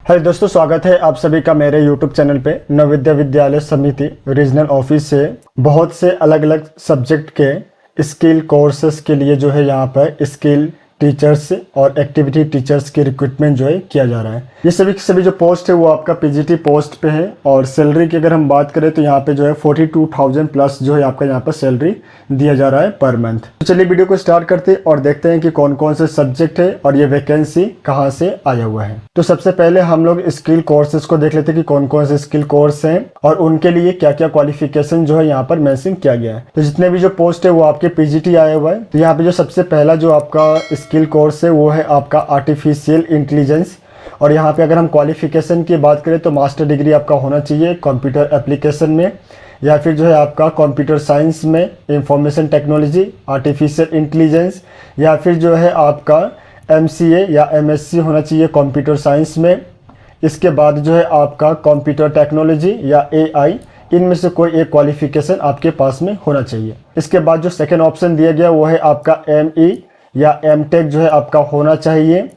Hello दोस्तों, स्वागत है आप सभी का मेरे YouTube चैनल पे। नवोदय विद्यालय समिति रीजनल ऑफिस से बहुत से अलग अलग सब्जेक्ट के स्किल कोर्सेज के लिए जो है यहाँ पर स्किल टीचर्स और एक्टिविटी टीचर्स की रिक्रूटमेंट जो है किया जा रहा है। ये सभी जो पोस्ट है वो आपका पीजीटी पोस्ट पे है और सैलरी की अगर हम बात करें तो यहाँ पे जो है 42,000 प्लस जो है आपका यहाँ पर सैलरी दिया जा रहा है पर मंथ। तो चलिए वीडियो को स्टार्ट करते हैं और देखते हैं कि कौन कौन से सब्जेक्ट है और ये वैकेंसी कहाँ से आया हुआ है। तो सबसे पहले हम लोग स्किल कोर्सेज को देख लेते हैं कि कौन कौन से स्किल कोर्स हैं और उनके लिए क्या क्या क्वालिफिकेशन जो है यहाँ पर मेंशन किया गया है। तो जितने भी जो पोस्ट है वो आपके पीजीटी आया हुआ है। तो यहाँ पे जो सबसे पहला जो आपका स्किल कोर्स है वो है आपका आर्टिफिशियल इंटेलिजेंस। और यहाँ पे अगर हम क्वालिफिकेशन की बात करें तो मास्टर डिग्री आपका होना चाहिए कंप्यूटर एप्लीकेशन में, या फिर जो है आपका कंप्यूटर साइंस में, इंफॉर्मेशन टेक्नोलॉजी, आर्टिफिशियल इंटेलिजेंस, या फिर जो है आपका एमसीए या एमएससी होना चाहिए कंप्यूटर साइंस में। इसके बाद जो है आपका कंप्यूटर टेक्नोलॉजी या एआई, इनमें से कोई एक क्वालिफिकेशन आपके पास में होना चाहिए। इसके बाद जो सेकेंड ऑप्शन दिया गया वो है आपका एमई या एमटेक जो है आपका होना चाहिए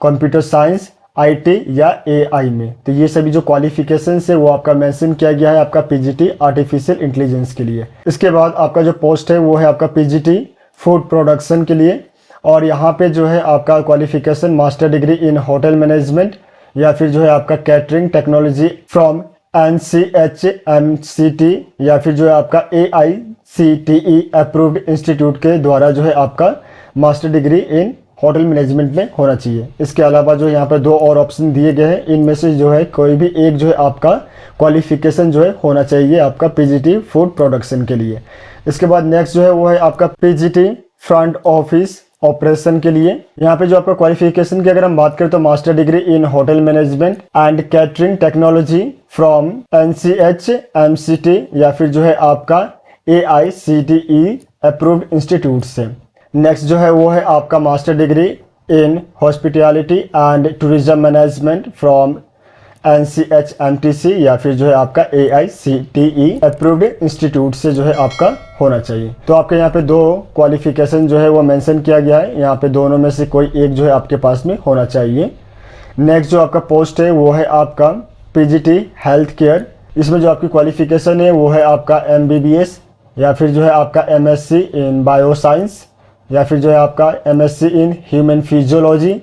कंप्यूटर साइंस, आईटी या एआई में। तो ये सभी जो क्वालिफिकेशन है वो आपका मेंशन किया गया है आपका पीजीटी आर्टिफिशियल इंटेलिजेंस के लिए। इसके बाद आपका जो पोस्ट है वो है आपका पीजीटी फूड प्रोडक्शन के लिए, और यहाँ पे जो है आपका qualification master degree in hotel management या फिर जो है आपका कैटरिंग टेक्नोलॉजी फ्रॉम NCHMCT या फिर जो है आपका AICTE अप्रूव्ड इंस्टीट्यूट के द्वारा जो है आपका master degree in hotel management में होना चाहिए। इसके अलावा जो यहाँ पर दो और ऑप्शन दिए गए हैं, इनमें से जो है कोई भी एक जो है आपका क्वालिफिकेशन जो है होना चाहिए आपका पीजीटी फूड प्रोडक्शन के लिए। इसके बाद नेक्स्ट जो है वो है आपका पीजीटी फ्रंट ऑफिस ऑपरेशन के लिए। यहाँ पे जो आपका क्वालिफिकेशन की अगर हम बात करें तो master degree in hotel management and catering technology from NCHMCT या फिर जो है आपका AICTE अप्रूव्ड इंस्टीट्यूट से। नेक्स्ट जो है वो है आपका master degree in hospitality and tourism management from NCHMTC या फिर जो है आपका AICTE अप्रूव्ड इंस्टीट्यूट से जो है आपका होना चाहिए। तो आपके यहाँ पे दो क्वालिफिकेशन जो है वो मेंशन किया गया है, यहाँ पे दोनों में से कोई एक जो है आपके पास में होना चाहिए। नेक्स्ट जो आपका पोस्ट है वो है आपका पीजीटी हेल्थ केयर। इसमें जो आपकी क्वालिफिकेशन है वो है आपका MBBS या फिर जो है आपका MSc इन बायोसाइंस या फिर जो है आपका MSc in human physiology,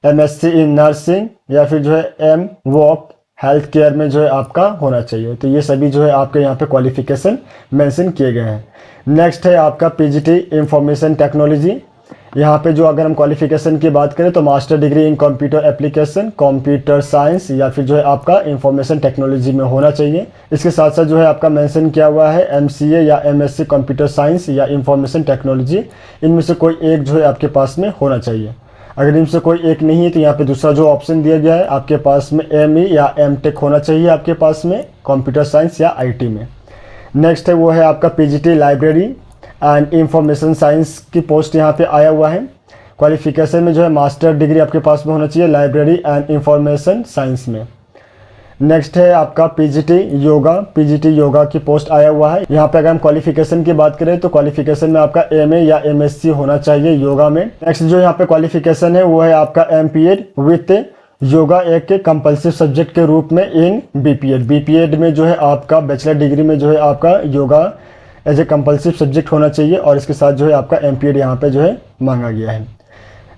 MSc in nursing या फिर जो है MWOP हेल्थ केयर में जो है आपका होना चाहिए। तो ये सभी जो है आपके यहाँ पे क्वालिफिकेशन मेंशन किए गए हैं। नेक्स्ट है आपका पीजीटी इंफॉर्मेशन टेक्नोलॉजी। यहाँ पे जो अगर हम क्वालिफिकेशन की बात करें तो master degree in computer application, computer science या फिर जो है आपका इंफॉर्मेशन टेक्नोलॉजी में होना चाहिए। इसके साथ साथ जो है आपका मेंशन किया हुआ है MCA या MSc कंप्यूटर साइंस या इंफॉर्मेशन टेक्नोलॉजी, इनमें से कोई एक जो है आपके पास में होना चाहिए। अगर इनसे कोई एक नहीं है तो यहाँ पे दूसरा जो ऑप्शन दिया गया है आपके पास में ME या MTech होना चाहिए आपके पास में कंप्यूटर साइंस या IT में। नेक्स्ट है वो है आपका PGT library and information science की पोस्ट यहाँ पे आया हुआ है। क्वालिफिकेशन में जो है मास्टर डिग्री आपके पास में होना चाहिए लाइब्रेरी एंड इंफॉर्मेशन साइंस में। नेक्स्ट है आपका पीजीटी योगा की पोस्ट आया हुआ है। यहाँ पे अगर हम क्वालिफिकेशन की बात करें तो क्वालिफिकेशन में आपका MA या MSc होना चाहिए योगा में। नेक्स्ट जो यहाँ पे क्वालिफिकेशन है वो है आपका MPEd विथ योगा एक कंपल्सिव सब्जेक्ट के रूप में इन BPEd में जो है आपका बैचलर डिग्री में जो है आपका yoga as a compulsive subject होना चाहिए, और इसके साथ जो है आपका MPEd यहाँ पे जो है मांगा गया है।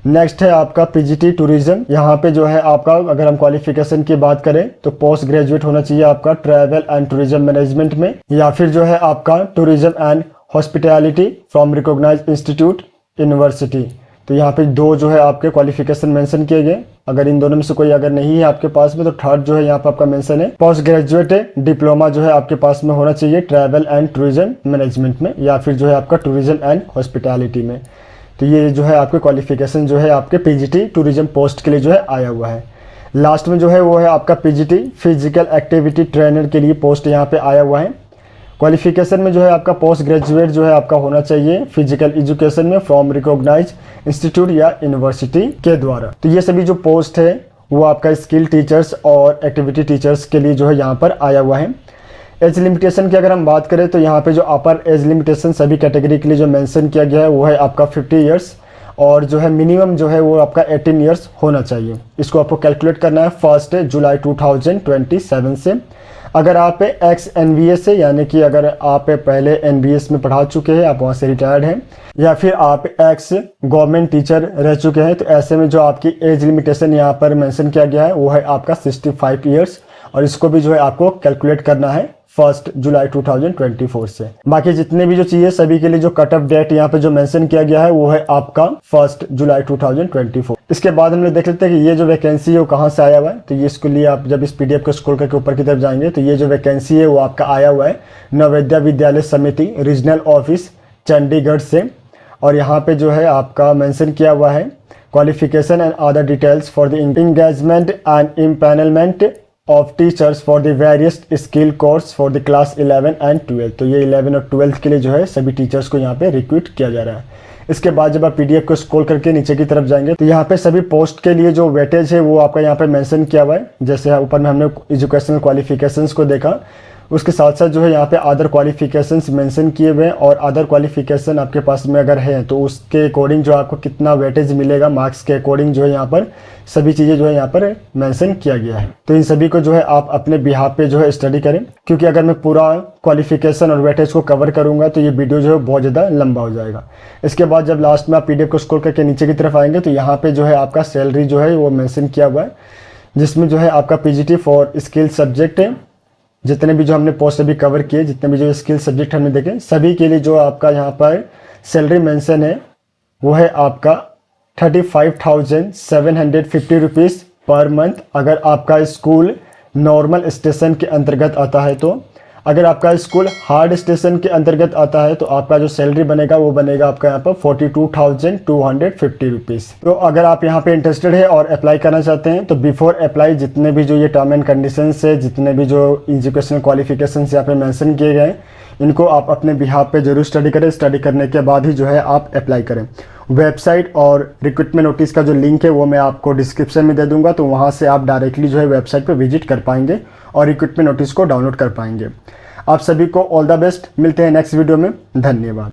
नेक्स्ट है आपका पीजीटी टूरिज्म। यहाँ पे जो है आपका अगर हम क्वालिफिकेशन की बात करें तो पोस्ट ग्रेजुएट होना चाहिए आपका ट्रैवल एंड टूरिज्म मैनेजमेंट में, या फिर जो है आपका tourism and hospitality from recognised institute university. तो यहाँ पे दो जो है आपके क्वालिफिकेशन मेंशन किए गए। अगर इन दोनों में से कोई अगर नहीं है आपके पास में तो थर्ड जो है यहाँ पे आपका मेंशन है पोस्ट ग्रेजुएट डिप्लोमा जो है आपके पास में होना चाहिए ट्रैवल एंड टूरिज्म मैनेजमेंट में या फिर जो है आपका टूरिज्म एंड हॉस्पिटैलिटी में। तो ये जो है आपके क्वालिफिकेशन जो है आपके पीजीटी टूरिज्म पोस्ट के लिए जो है आया हुआ है। लास्ट में जो है वो है आपका पीजीटी फिजिकल एक्टिविटी ट्रेनर के लिए पोस्ट यहाँ पे आया हुआ है। क्वालिफिकेशन में जो है आपका पोस्ट ग्रेजुएट जो है आपका होना चाहिए फिजिकल एजुकेशन में फ्रॉम रिकॉग्नाइज्ड इंस्टीट्यूट या यूनिवर्सिटी के द्वारा। तो ये सभी जो पोस्ट है वो आपका स्किल टीचर्स और एक्टिविटी टीचर्स के लिए जो है यहाँ पर आया हुआ है। एज लिमिटेशन की अगर हम बात करें तो यहाँ पे जो अपर एज लिमिटेशन सभी कैटेगरी के लिए जो मेंशन किया गया है वो है आपका 50 ईयर्स, और जो है मिनिमम जो है वो आपका 18 ईयर्स होना चाहिए। इसको आपको कैलकुलेट करना है 1 जुलाई 2027 से। अगर आप एक्स NVS से, यानी कि अगर आप पहले NVS में पढ़ा चुके हैं, आप वहाँ से रिटायर्ड हैं, या फिर आप एक्स गवर्नमेंट टीचर रह चुके हैं, तो ऐसे में जो आपकी एज लिमिटेशन यहाँ पर मेंशन किया गया है वो है आपका 65 ईयर्स, और इसको भी जो है आपको कैलकुलेट करना है 1 जुलाई 2024 से। बाकी जितने भी जो चीज़ें सभी के लिए जो कट ऑफ डेट यहाँ पे जो मेंशन किया गया है वो है आपका 1 जुलाई 2024। इसके बाद हम लोग देख लेते हैं कि ये जो वैकेंसी है वो कहाँ से आया हुआ है। तो ये इसके लिए आप जब इस PDF को स्क्रॉल करके ऊपर की तरफ जाएंगे तो ये जो वैकेंसी है वो आपका आया हुआ है नवोदय विद्यालय समिति रीजनल ऑफिस चंडीगढ़ से। और यहाँ पे जो है आपका मेंशन किया हुआ है qualification and other details for the engagement and empanelment of teachers for the various skill course for the class 11 and 12। तो ये 11 और 12 के लिए जो है सभी टीचर्स को यहाँ पे रिक्रूट किया जा रहा है। इसके बाद जब आप PDF को स्क्रॉल करके नीचे की तरफ जाएंगे तो यहाँ पे सभी पोस्ट के लिए जो वेटेज है वो आपका यहाँ पे मेंशन किया हुआ है। जैसे ऊपर में हमने एजुकेशनल क्वालिफिकेशंस को देखा, उसके साथ साथ जो है यहाँ पे अदर क्वालिफिकेशंस मेंशन किए हुए हैं, और अदर क्वालिफिकेशन आपके पास में अगर है तो उसके अकॉर्डिंग जो आपको कितना वेटेज मिलेगा मार्क्स के अकॉर्डिंग जो है यहाँ पर सभी चीज़ें जो है यहाँ पर मेंशन किया गया है। तो इन सभी को जो है आप अपने बिहाफ पे जो है स्टडी करें, क्योंकि अगर मैं पूरा क्वालिफिकेशन और वेटेज को कवर करूँगा तो ये वीडियो जो है बहुत ज़्यादा लंबा हो जाएगा। इसके बाद जब लास्ट में आप PDF को स्क्रॉल करके नीचे की तरफ आएंगे तो यहाँ पर जो है आपका सैलरी जो है वो मैंसन किया हुआ है, जिसमें जो है आपका PGT फॉर स्किल सब्जेक्ट है। जितने भी जो हमने पोस्ट अभी कवर किए, जितने भी जो स्किल सब्जेक्ट हमने देखे, सभी के लिए जो आपका यहाँ पर सैलरी मेंशन है वो है आपका 35,750 रुपीज़ पर मंथ। अगर आपका स्कूल नॉर्मल स्टेशन के अंतर्गत आता है तो, अगर आपका स्कूल हार्ड स्टेशन के अंतर्गत आता है तो आपका जो सैलरी बनेगा वो बनेगा आपका यहाँ पर 42,250 रुपीज़। तो अगर आप यहाँ पे इंटरेस्टेड है और अप्लाई करना चाहते हैं तो बिफोर अप्लाई जितने भी जो ये टर्म एंड कंडीशंस है, जितने भी जो एजुकेशनल क्वालिफिकेशंस यहाँ पे मेंशन किए गए हैं, इनको आप अपने बिहाफ पे जरूर स्टडी करें। स्टडी करने के बाद ही जो है आप अप्लाई करें। वेबसाइट और रिक्रूटमेंट नोटिस का जो लिंक है वो मैं आपको डिस्क्रिप्शन में दे दूंगा, तो वहाँ से आप डायरेक्टली जो है वेबसाइट पर विजिट कर पाएंगे और रिक्रूटमेंट नोटिस को डाउनलोड कर पाएंगे। आप सभी को ऑल द बेस्ट। मिलते हैं नेक्स्ट वीडियो में। धन्यवाद।